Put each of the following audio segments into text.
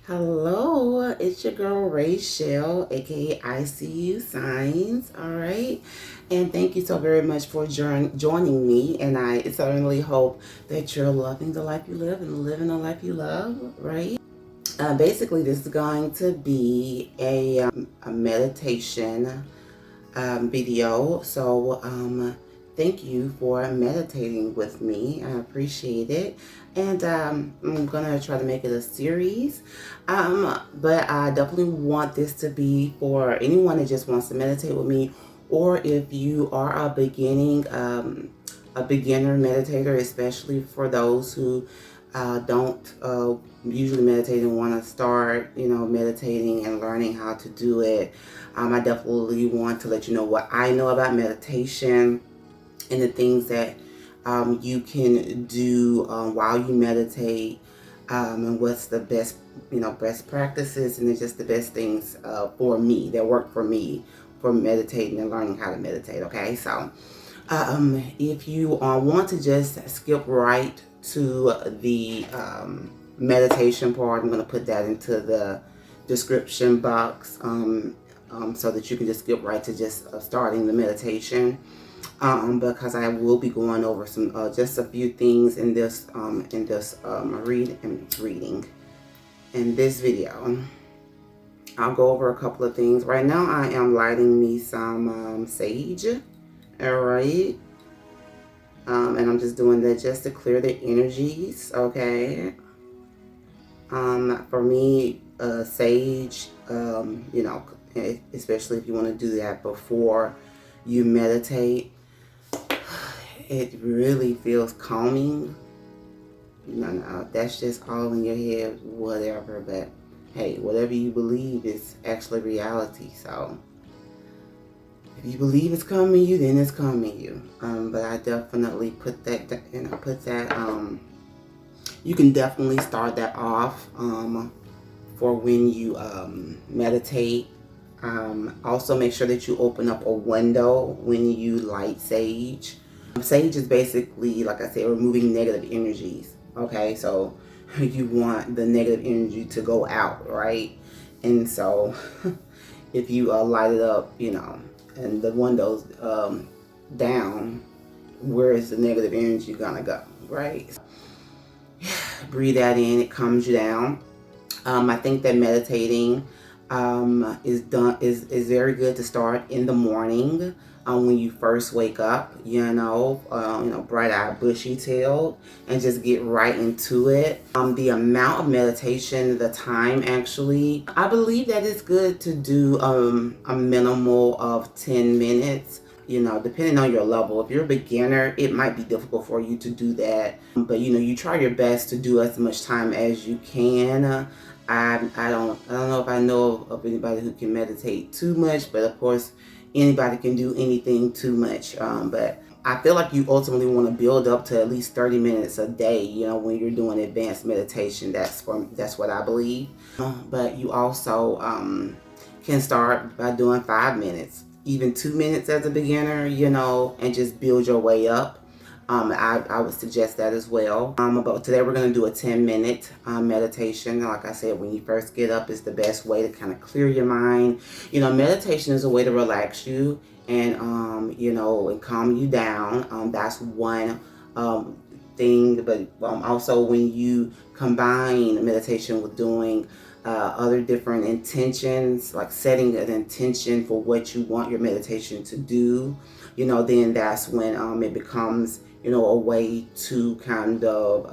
Hello, it's your girl Rachel, aka I See You Signs. All right, and thank you so very much for joining me. And I certainly hope that you're loving the life you live and living the life you love. Right. Basically, this is going to be a meditation video. So, thank you for meditating with me. I appreciate it. And I'm going to try to make it a series. But I definitely want this to be for anyone that just wants to meditate with me, or if you are a beginner meditator, especially for those who don't usually meditate and want to start, meditating and learning how to do it. I definitely want to let you know what I know about meditation and the things that you can do while you meditate, and what's the best, best practices, and it's just the best things for me that work for me for meditating and learning how to meditate. Okay, so if you want to just skip right to the meditation part, I'm going to put that into the description box, so that you can just skip right to just starting the meditation, because I will be going over some just a few things in this reading in this video. I'll go over a couple of things. Right now I am lighting me some sage. All right, and I'm just doing that just to clear the energies. Okay. For me, sage, especially if you want to do that before you meditate, it really feels calming. No, that's just all in your head, whatever. But hey, whatever you believe is actually reality. So if you believe it's coming you, then it's coming you. But I definitely put that, you can definitely start that off for when you meditate. Also make sure that you open up a window when you light sage. Sage is basically, like I said, removing negative energies. Okay, so you want the negative energy to go out, right? And so if you light it up, and the window's down, where is the negative energy gonna go, right? Breathe that in, it calms you down. I think that meditating is very good to start in the morning, when you first wake up, bright-eyed, bushy-tailed, and just get right into it. The amount of meditation, the time actually, I believe that it's good to do a minimal of 10 minutes. Depending on your level. If you're a beginner, it might be difficult for you to do that. But you try your best to do as much time as you can. I don't know if I know of anybody who can meditate too much, but of course anybody can do anything too much. But I feel like you ultimately want to build up to at least 30 minutes a day, when you're doing advanced meditation. That's what I believe. But you also can start by doing 5 minutes, even 2 minutes as a beginner, and just build your way up. I would suggest that as well. But today we're going to do a 10-minute meditation. Like I said, when you first get up is the best way to kind of clear your mind. Meditation is a way to relax you and, and calm you down. That's one thing. But also when you combine meditation with doing other different intentions, like setting an intention for what you want your meditation to do, then that's when it becomes, a way to kind of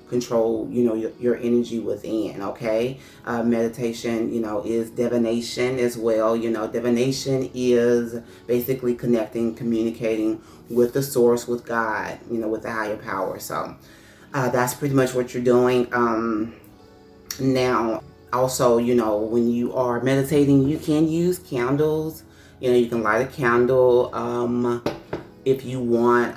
control, your energy within. Okay. Meditation, is divination as well. Divination is basically connecting, communicating with the source, with God, with the higher power. So that's pretty much what you're doing. Now, also, when you are meditating, you can use candles. You can light a candle if you want.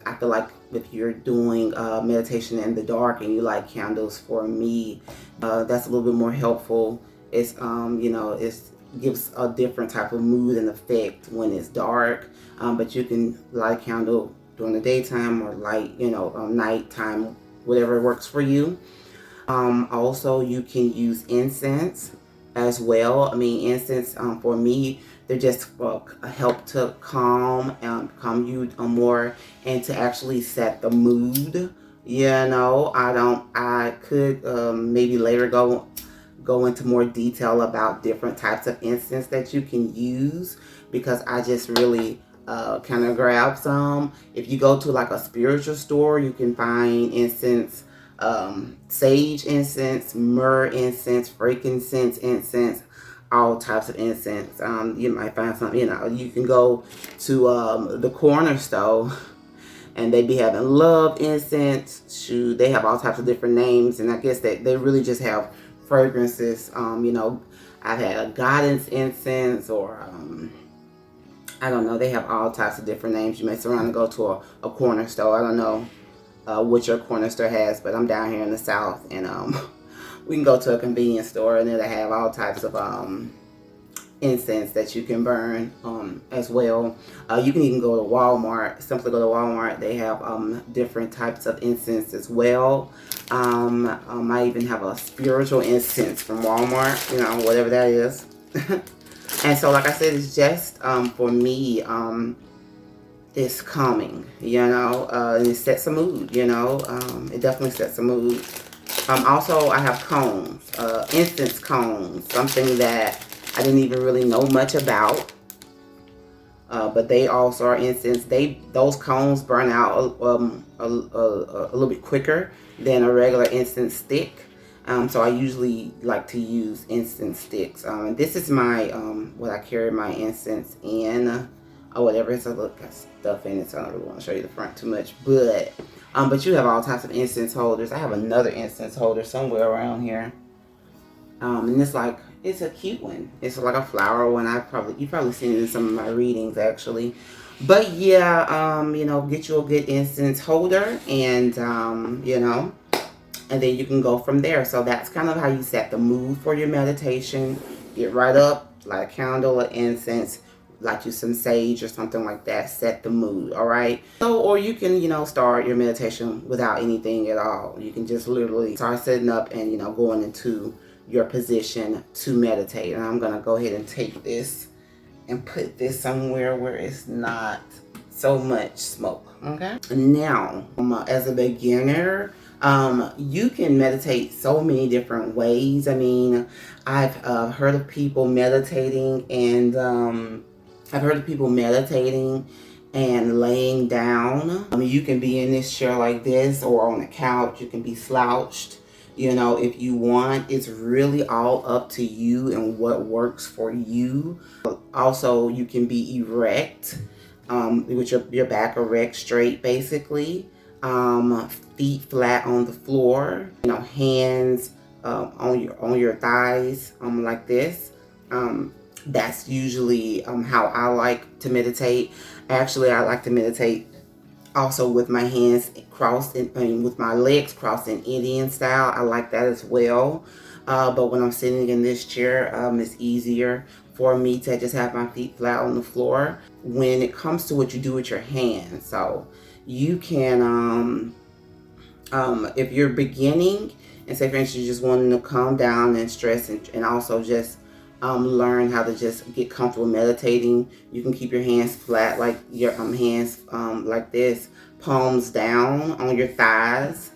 I feel like if you're doing meditation in the dark and you light candles, for me, that's a little bit more helpful. It's gives a different type of mood and effect when it's dark. But you can light a candle during the daytime or light, nighttime, whatever works for you. Also, you can use incense as well. I mean, incense, for me, they're just help to calm you more, and to actually set the mood. You know, I could maybe later go into more detail about different types of incense that you can use, because I just really kind of grab some. If you go to like a spiritual store, you can find incense, sage incense, myrrh incense, frankincense incense, all types of incense. You might find some, you know, you can go to the corner store and they be having love incense. Shoot, they have all types of different names, and I guess that they really just have fragrances. You know, I've had a guidance incense, or I don't know. They have all types of different names. You may surround and go to a corner store. I don't know what your corner store has, but I'm down here in the South, and we can go to a convenience store, and it'll have all types of incense that you can burn as well. You can even go to Walmart. Simply go to Walmart. They have different types of incense as well. I even have a spiritual incense from Walmart, you know, whatever that is. And so, like I said, it's just for me, it's calming, you know, and it sets a mood, you know. It definitely sets a mood. Also, I have cones, incense cones, something that I didn't even really know much about, but they also are incense. Those cones burn out a little bit quicker than a regular incense stick. So I usually like to use incense sticks. This is my what I carry my incense in, or whatever. It's a look, got stuff in it, so I don't really want to show you the front too much. But you have all types of incense holders. I have another incense holder somewhere around here. And it's a cute one. It's like a flower one. You've probably seen it in some of my readings, actually. But yeah, you know, get you a good incense holder, and you know, and then you can go from there. So that's kind of how you set the mood for your meditation. Get right up, light a candle or incense, light you some sage or something like that. Set the mood, all right? So, or you can, you know, start your meditation without anything at all. You can just literally start setting up and, you know, going into your position to meditate. And I'm going to go ahead and take this and put this somewhere where it's not so much smoke, okay? Now, as a beginner, you can meditate so many different ways. I mean, I've heard of people meditating, and laying down. You can be in this chair like this, or on a couch. You can be slouched, you know, if you want. It's really all up to you and what works for you. Also, you can be erect, with your back erect, straight, basically. Feet flat on the floor, you know, hands on your thighs, like this. That's usually how I like to meditate. Actually, I like to meditate also with my hands crossed, with my legs crossed in Indian style. I like that as well. But when I'm sitting in this chair, it's easier for me to just have my feet flat on the floor when it comes to what you do with your hands. So you can, if you're beginning, and say for instance you're just wanting to calm down and stress, and also just learn how to just get comfortable meditating, you can keep your hands flat, like your hands like this, palms down on your thighs,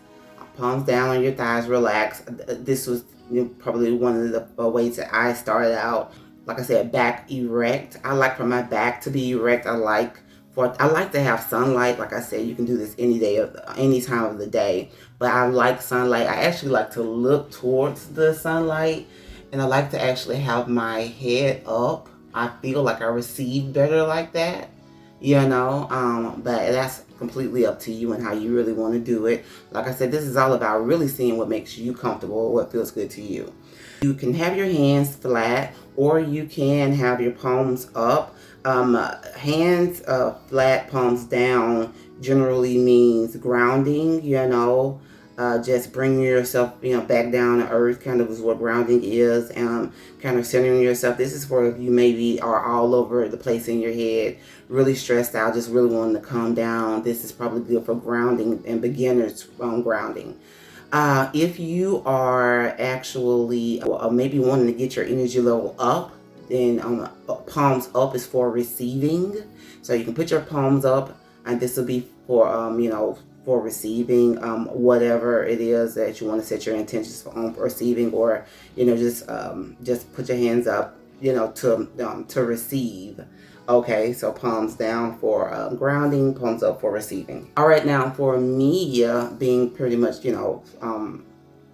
relax. This was, you know, probably one of the ways that I started out. Like I said, back erect. I like for my back to be erect. I like to have sunlight. Like I said, you can do this any time of the day. But I like sunlight. I actually like to look towards the sunlight, and I like to actually have my head up. I feel like I receive better like that, you know. But that's completely up to you and how you really want to do it. Like I said, this is all about really seeing what makes you comfortable, what feels good to you. You can have your hands flat, or you can have your palms up. Hands flat, palms down generally means grounding, you know. Just bringing yourself, you know, back down to earth, kind of is what grounding is. Kind of centering yourself. This is for if you maybe are all over the place in your head, really stressed out, just really wanting to calm down. This is probably good for grounding and beginners grounding. If you are actually maybe wanting to get your energy level up, then palms up is for receiving. So you can put your palms up, and this will be for for receiving whatever it is that you want to set your intentions on receiving, or just put your hands up, to receive. Okay, so palms down for grounding, palms up for receiving. All right, now for me, being pretty much,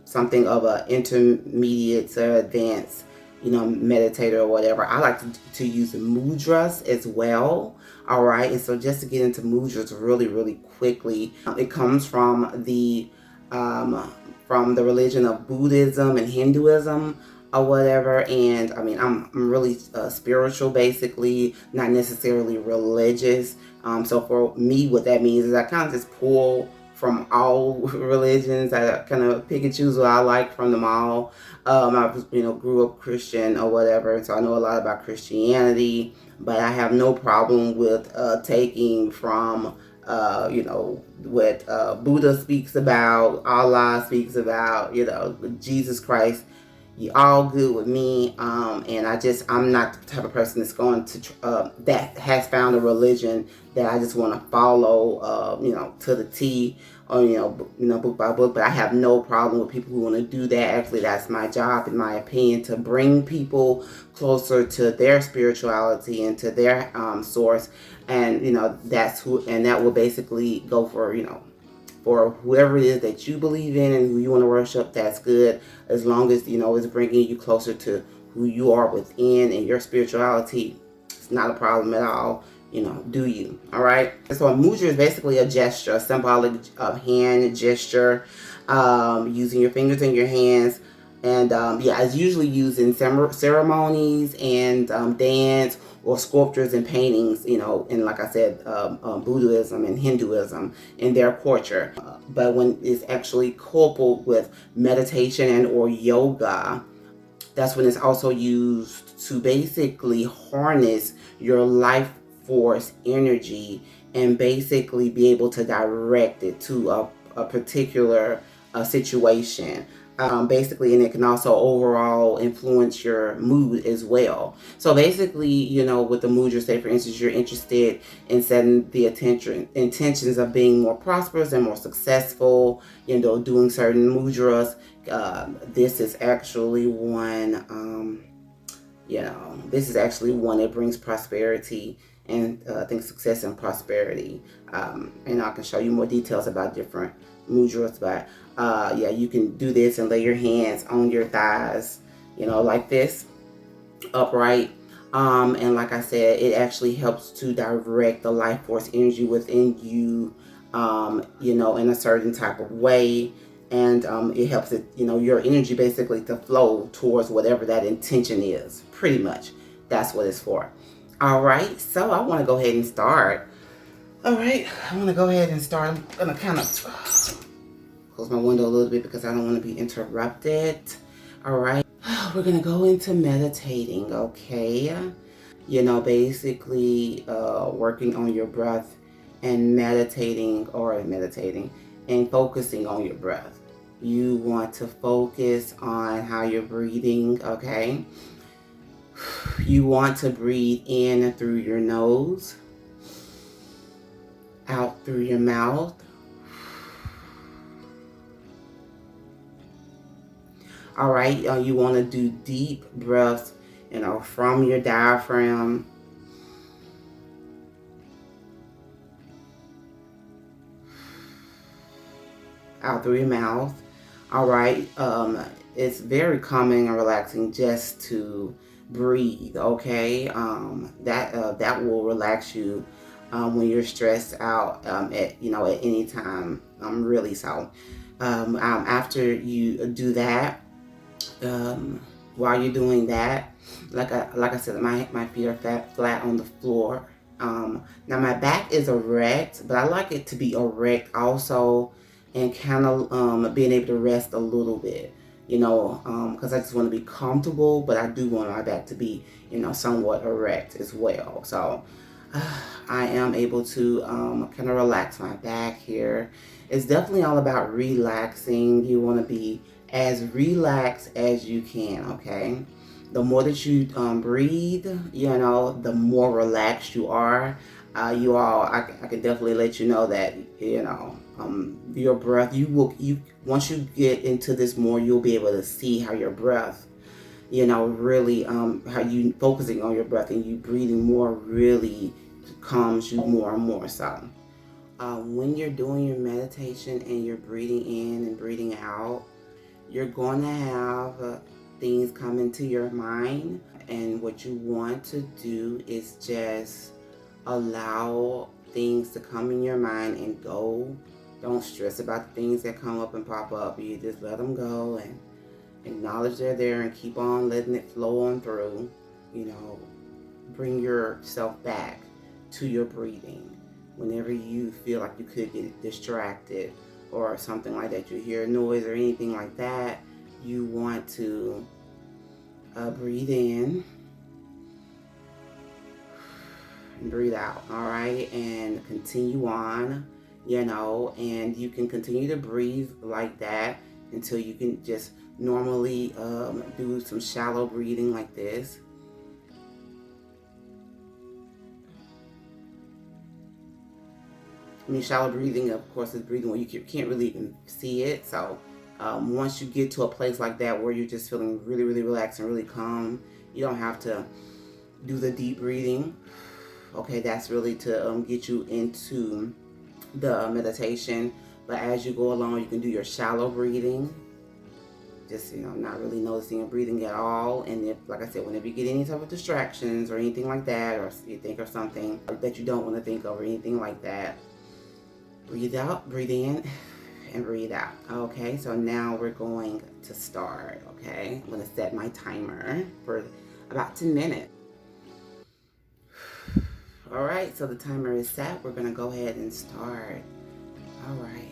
something of a intermediate to advanced, meditator or whatever, I like to use mudras as well. All right, and so just to get into mudras really, really quickly, it comes from the religion of Buddhism and Hinduism or whatever. And I mean, I'm really spiritual, basically, not necessarily religious. So for me, what that means is I kind of just pull from all religions. I kind of pick and choose what I like from them all. I grew up Christian or whatever, so I know a lot about Christianity, but I have no problem with taking from what Buddha speaks about, Allah speaks about, Jesus Christ. You all good with me, and I'm not the type of person that's going to that has found a religion that I just want to follow, to the T, or book by book. But I have no problem with people who want to do that. Actually, that's my job, in my opinion, to bring people closer to their spirituality and to their source, and that will basically go for whoever it is that you believe in and who you want to worship. That's good, as long as it's bringing you closer to who you are within and your spirituality. It's not a problem at all. Do you? All right. So a mudra is basically a gesture, a symbolic hand gesture, using your fingers and your hands. And it's usually used in ceremonies and dance or sculptures and paintings, and like I said, Buddhism and Hinduism in their culture. But when it's actually coupled with meditation and or yoga, that's when it's also used to basically harness your life force energy and basically be able to direct it to a particular situation. Basically, and it can also overall influence your mood as well. So basically, with the mudra, say for instance, you're interested in setting the intentions of being more prosperous and more successful, doing certain mudras. This is actually one, that brings prosperity and I think success and prosperity. And I can show you more details about different mudras, but you can do this and lay your hands on your thighs, like this, upright. And like I said, it actually helps to direct the life force energy within you, in a certain type of way. And it helps it, your energy basically to flow towards whatever that intention is. Pretty much, that's what it's for. All right, so I want to go ahead and start. All right, I want to go ahead and start. I'm gonna kind of close my window a little bit because I don't want to be interrupted. All right, we're gonna go into meditating. Okay, basically working on your breath and meditating and focusing on your breath. You want to focus on how you're breathing. Okay, you want to breathe in through your nose, out through your mouth. All right, you want to do deep breaths, from your diaphragm. Out through your mouth. All right, it's very calming and relaxing just to breathe. Okay, that will relax you when you're stressed out at any time. Really so. After you do that, while you're doing that, like I said, my feet are flat on the floor. Now my back is erect, but I like it to be erect also, and kind of being able to rest a little bit, because I just want to be comfortable, but I do want my back to be, somewhat erect as well. So I am able to kind of relax my back here. It's definitely all about relaxing. You want to be as relaxed as you can, okay? The more that you breathe, the more relaxed you are. I can definitely let you know that, your breath, once you get into this more, you'll be able to see how your breath, really, how you focusing on your breath and you breathing more really calms you more and more. So when you're doing your meditation and you're breathing in and breathing out, you're going to have things come into your mind. And what you want to do is just allow things to come in your mind and go. Don't stress about the things that come up and pop up. You just let them go and acknowledge they're there and keep on letting it flow on through. Bring yourself back to your breathing. Whenever you feel like you could get distracted or something like that, you hear noise or anything like that, you want to breathe in and breathe out, all right? And continue on, and you can continue to breathe like that until you can just normally do some shallow breathing like this. I mean, shallow breathing, of course, is breathing where you can't really even see it. So once you get to a place like that where you're just feeling really, really relaxed and really calm, you don't have to do the deep breathing. Okay, that's really to get you into the meditation. But as you go along, you can do your shallow breathing. Just, not really noticing your breathing at all. And if, like I said, whenever you get any type of distractions or anything like that, or you think of something that you don't want to think of or anything like that, breathe out, breathe in, and breathe out. Okay, so now we're going to start. Okay, I'm going to set my timer for about 10 minutes. All right, so the timer is set. We're going to go ahead and start. All right.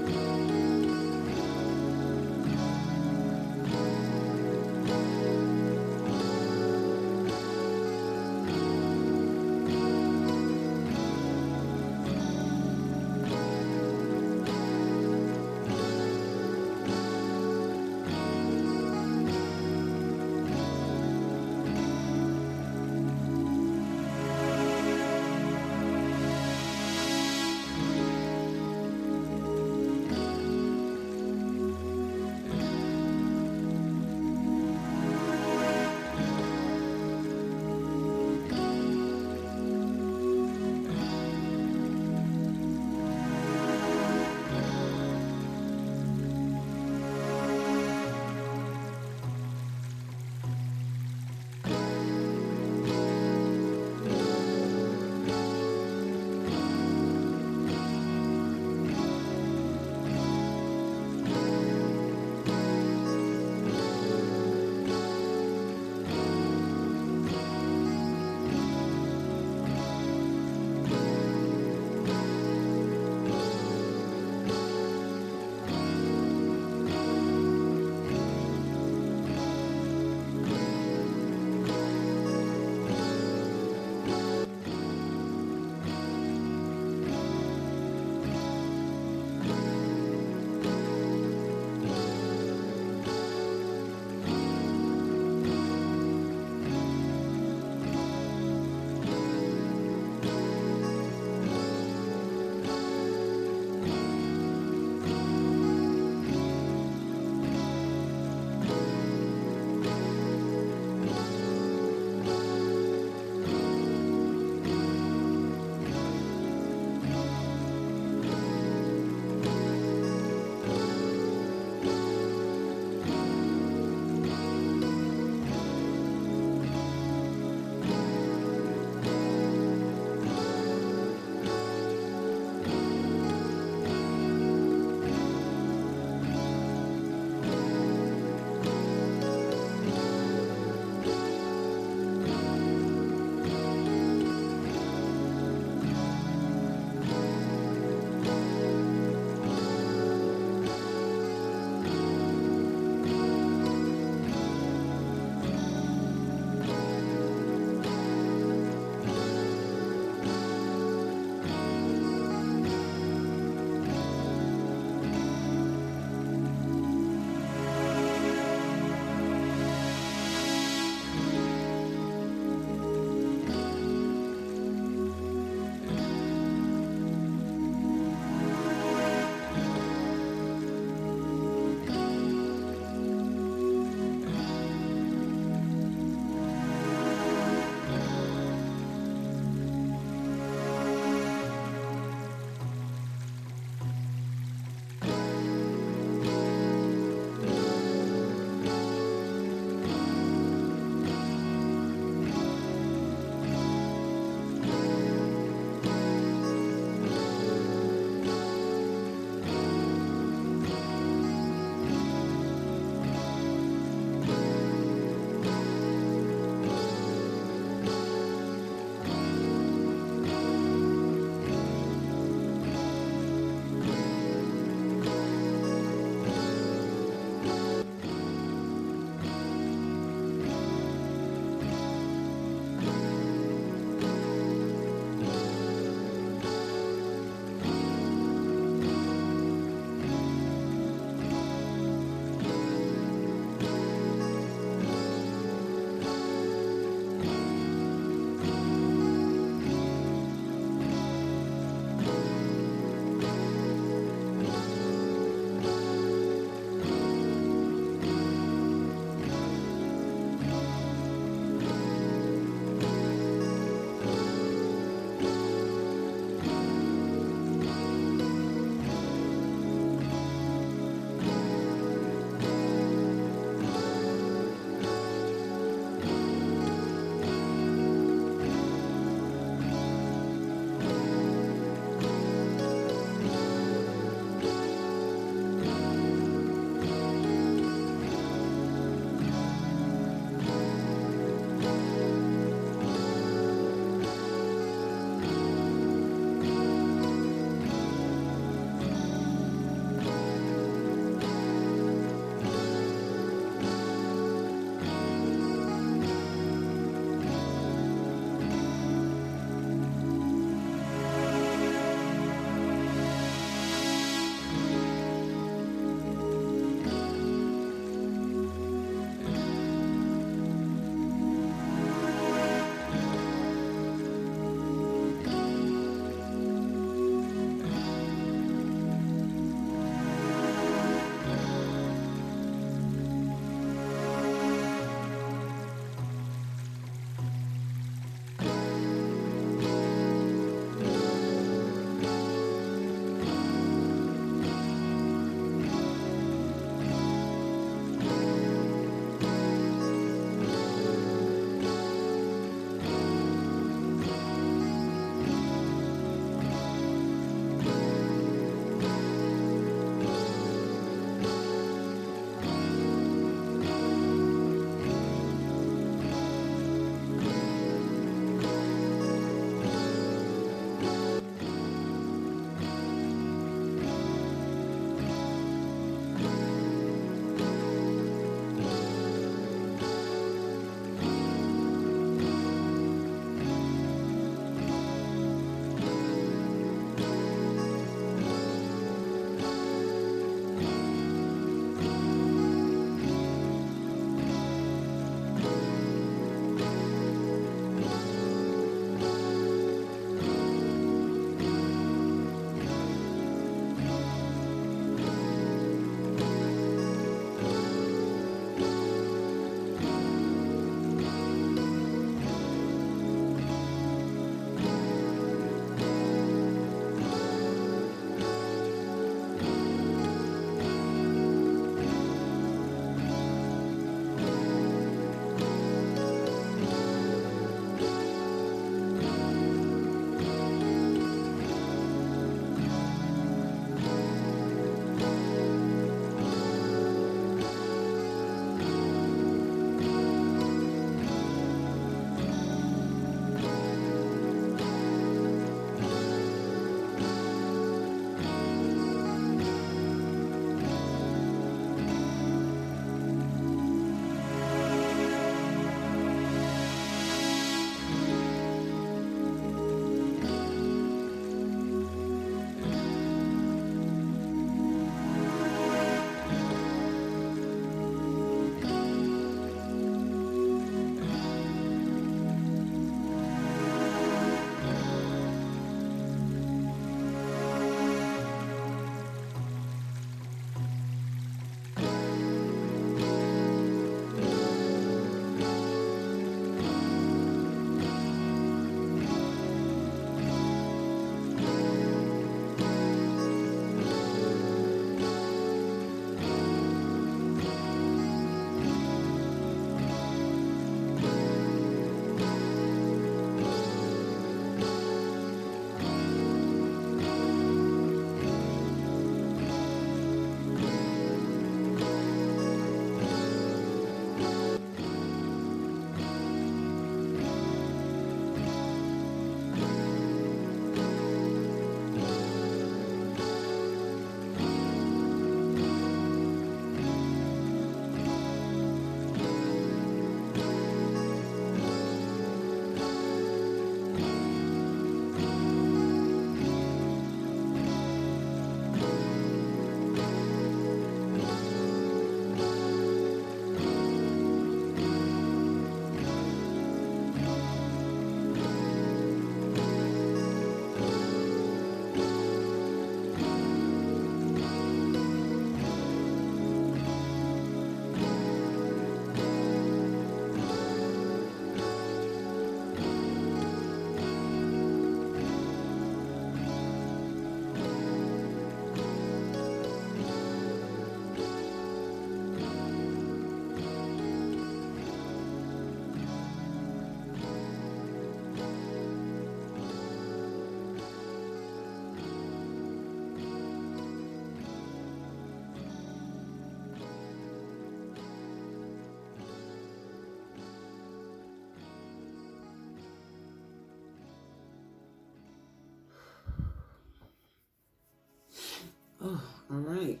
All right.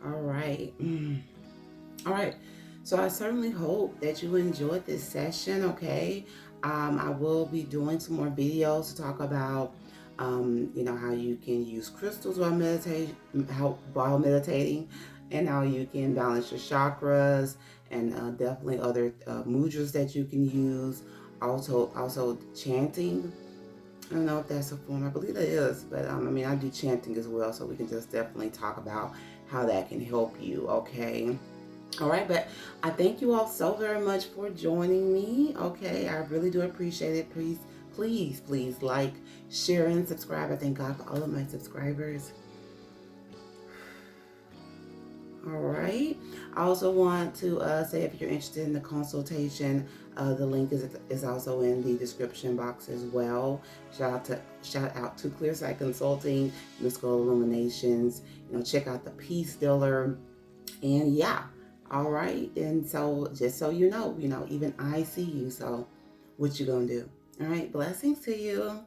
All right. All right. So I certainly hope that you enjoyed this session. Okay. I will be doing some more videos to talk about, how you can use crystals while meditating, and how you can balance your chakras, and definitely other mudras that you can use. Also chanting. I don't know if that's a form. I believe it is, but I do chanting as well, so we can just definitely talk about how that can help you. Okay. All right, but I thank you all so very much for joining me. Okay, I really do appreciate it. Please like, share, and subscribe. I thank God for all of my subscribers. All right. I also want to say, if you're interested in the consultation, the link is also in the description box as well. Shout out to Clearsight Consulting, Mystical Illuminations. Check out the Peace Dealer, and yeah. All right. And so, just so you know, even I see you. So, what you gonna do? All right. Blessings to you.